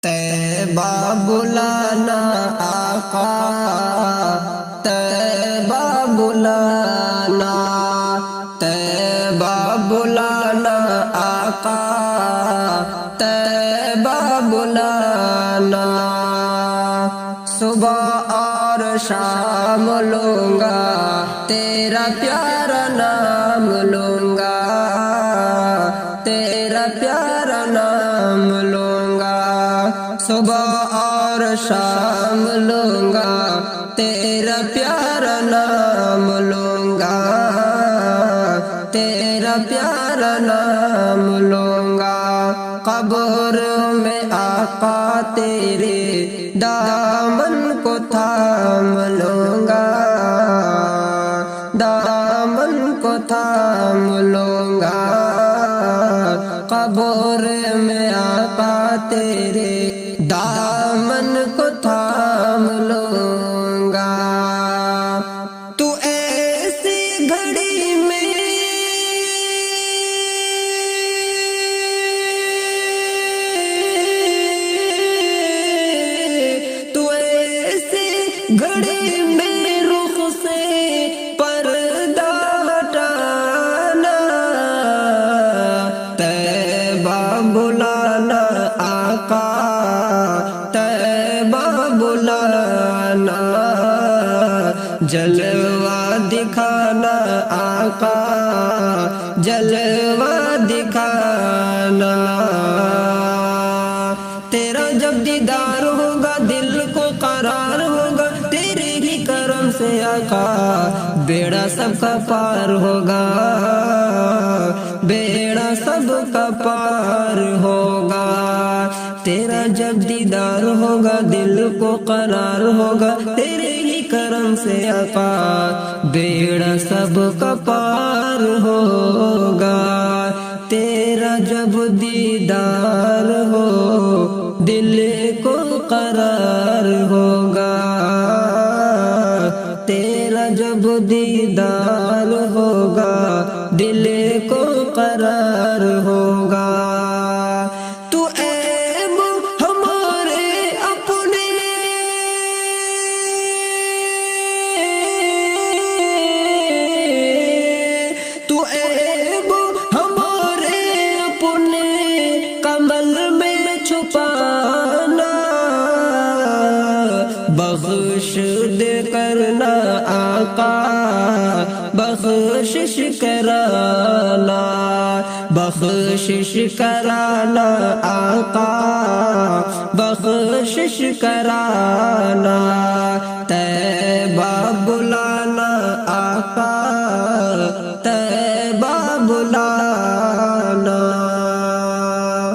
तैबा बुलाना आका, तैबा बुलाना, तैबा बुलाना आका, तैबा बुलाना। सुबह और शाम लूंगा तेरा प्यारा नाम लूंगा, तेरा प्यारा नाम लूंगा। सुबह और शाम लूंगा तेरा प्यारा नाम लूंगा, तेरा प्यारा नाम लूंगा। कब्र में आका तेरे दामन को थाम लूंगा, दामन को थाम लूंगा। कब्र में आका तेरे दामन को थाम लूंगा। तू ऐसी घड़ी में घड़ी में रुख से पर्दा हटाना, तैबा बुलाना आका, तैबा बुलाना। जलवा दिखाना आका, जलवा दिखाना। तेरा जब दीदार होगा दिल को करार होगा, तेरे ही करम से आका बेड़ा सबका पार होगा, बेड़ा सबका पार होगा। तेरा जब दीदार होगा दिल को करार होगा, तेरे ही करम से आका बेड़ा सबका पार होगा। तेरा जब दीदार हो दिल को करार होगा, तेरा जब दीदार होगा दिल को करार होगा। तू ऐब हमारे अपने, तू ऐब हमारे अपने कमल में छुपाना, बख्श दे करना आका, बख्शिश कराना, बख्शिश कराना आका, बख्शिश कराना। तैबा बुलाना आका, तैबा बुलाना।